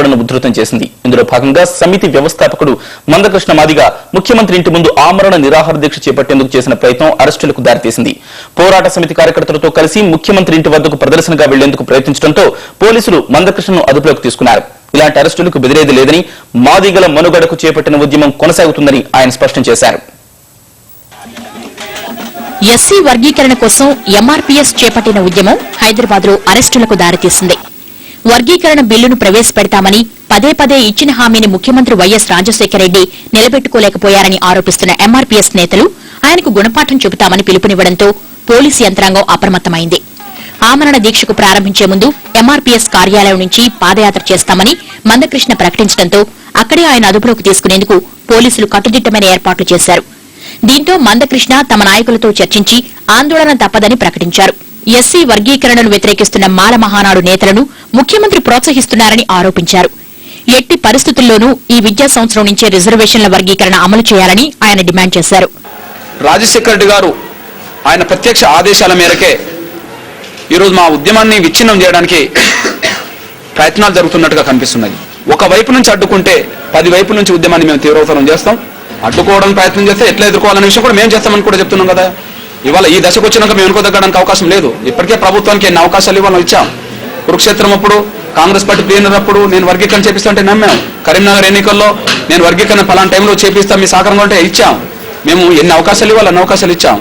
ఆందోళన ఉధృతం చేసింది. ఇందులో భాగంగా సమితి వ్యవస్థాపకుడు మందకృష్ణ మాదిగ ముఖ్యమంత్రి ఇంటి ముందు ఆమరణ నిరాహార దీక్ష చేపట్టేందుకు చేసిన ప్రయత్నం అరెస్టులకు దారితీసింది. పోరాట సమితి కార్యకర్తలతో కలిసి ముఖ్యమంత్రి ఇంటి వద్దకు ప్రదర్శనగా వెళ్లేందుకు ప్రయత్నించడంతో పోలీసులు మందకృష్ణను అదుపులోకి తీసుకున్నారు. ఇలాంటి అరెస్టులకు బెదిరేది లేదని, మాదిగల మనుగడకు చేపట్టిన ఉద్యమం కొనసాగుతుందని ఆయన స్పష్టం చేశారు. ఎస్సీ వర్గీకరణ కోసం ఎంఆర్పీఎస్ చేపట్టిన ఉద్యమం హైదరాబాద్ లో అరెస్టులకు దారితీసింది. వర్గీకరణ బిల్లును ప్రవేశపెడతామని పదే పదే ఇచ్చిన హామీని ముఖ్యమంత్రి వైఎస్ రాజశేఖర రెడ్డి నిలబెట్టుకోలేకపోయారని ఆరోపిస్తున్న ఎంఆర్పీఎస్ నేతలు ఆయనకు గుణపాఠం చెబుతామని పిలుపునివ్వడంతో పోలీసు యంత్రాంగం అప్రమత్తమైంది. ఆమరణ దీక్షకు ప్రారంభించే ముందు ఎంఆర్పీఎస్ కార్యాలయం నుంచి పాదయాత్ర చేస్తామని మందకృష్ణ ప్రకటించడంతో అక్కడే ఆయన అదుపులోకి తీసుకునేందుకు పోలీసులు కట్టుదిట్టమైన ఏర్పాట్లు చేశారు. దీంతో మందకృష్ణ తమ నాయకులతో చర్చించి ఆందోళన తప్పదని ప్రకటించారు. ఎస్సీ వర్గీకరణను వ్యతిరేకిస్తున్న మాల మహానాడు నేతలను ముఖ్యమంత్రి ప్రోత్సహిస్తున్నారని ఆరోపించారు. ఎట్టి పరిస్థితుల్లోనూ ఈ విద్యా సంవత్సరం నుంచే రిజర్వేషన్ల వర్గీకరణ అమలు చేయాలని ఆయన డిమాండ్ చేశారు. రాజశేఖర రెడ్డి గారు ఆయన ప్రత్యక్ష ఆదేశాల మేరకే ఈరోజు మా ఉద్యమాన్ని విచ్ఛిన్నం చేయడానికి ప్రయత్నాలు జరుగుతున్నట్టుగా కనిపిస్తున్నాయి. ఒక వైపు నుంచి అడ్డుకుంటే 10 వైపుల నుంచి ఉద్యమాన్ని మేము తీవ్రతరం చేస్తాం. అడ్డుకోవడానికి ప్రయత్నం చేస్తే ఎట్లా ఎదుర్కోవాలనే విషయం కూడా మేము చేస్తామని కూడా చెప్తున్నాం కదా. ఇవాళ ఈ దశకు వచ్చినాక మేము వెనుకోదగ్గడానికి అవకాశం లేదు. ఇప్పటికే ప్రభుత్వానికి ఎన్ని అవకాశాలు ఇవ్వాలని ఇచ్చాం. కురుక్షేత్రం అప్పుడు కాంగ్రెస్ పార్టీ ప్లీనర్ అప్పుడు నేను వర్గీకరణ చేపిస్తుంటే నమ్మాం. కరీంనగర్ ఎన్నికల్లో నేను వర్గీకరణ పలానా టైంలో చేపిస్తాం మీ సహకారం అంటే ఇచ్చాం. మేము ఎన్ని అవకాశాలు ఇవ్వాలి అన్ని అవకాశాలు ఇచ్చాం.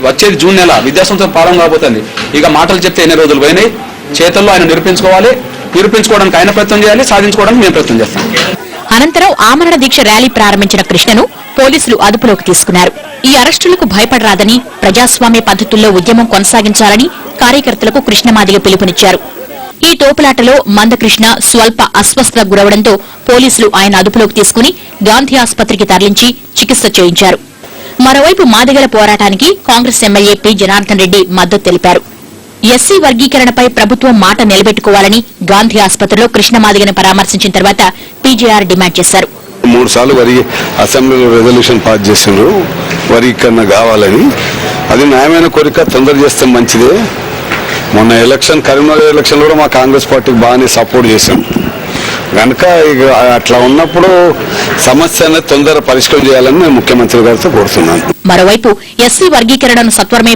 వచ్చేది జూన్ నెల విద్యా సంవత్సరం ప్రారంభం కాబోతుంది. ఇక మాటలు చెప్తే ఎన్ని రోజులు పోయినాయి. చేతల్లో ఆయన నిరూపించుకోవాలి. నిరూపించుకోవడానికి ఆయన ప్రయత్నం చేయాలి, సాధించుకోవడానికి మేము ప్రయత్నం చేస్తాం. అనంతరం ఆమరణ దీక్ష ర్యాలీ ప్రారంభించిన కృష్ణను పోలీసులు అదుపులోకి తీసుకున్నారు. ఈ అరెస్టులకు భయపడరాదని, ప్రజాస్వామ్య పద్ధతుల్లో ఉద్యమం కొనసాగించాలని కార్యకర్తలకు కృష్ణ మాదిగ పిలుపునిచ్చారు. ఈ తోపులాటలో మందకృష్ణ స్వల్ప అస్వస్థతకు గురవడంతో పోలీసులు ఆయన అదుపులోకి తీసుకుని గాంధీ ఆసుపత్రికి తరలించి చికిత్స చేయించారు. మరోవైపు మాదిగల పోరాటానికి కాంగ్రెస్ ఎమ్మెల్యే పి జనార్దన్ రెడ్డి మద్దతు తెలిపారు. ఎస్సీ వర్గీకరణపై ప్రభుత్వం మాట నిలబెట్టుకోవాలని గాంధీ ఆసుపత్రిలో కృష్ణ మాదిగను పరామర్శించిన తర్వాత పీజేఆర్ డిమాండ్ చేశారు. 3 సార్లు అసెంబ్లీలో రెజల్యూషన్ పాస్ చేసిండ్రు వర్గీకరణ కావాలని. అది న్యాయమైన కోరిక, తొందర చేస్తే మంచిదే. మొన్న కరీంనగర్ ఎలక్షన్ కూడా మా కాంగ్రెస్ పార్టీకి బాగానే సపోర్ట్ చేశాం కనుక ఇక అట్లా ఉన్నప్పుడు సమస్యను తొందర పరిష్కారం చేయాలని నేను ముఖ్యమంత్రి గారితో కోరుతున్నాను. మరోవైపు ఎస్సీ వర్గీకరణను సత్వరమే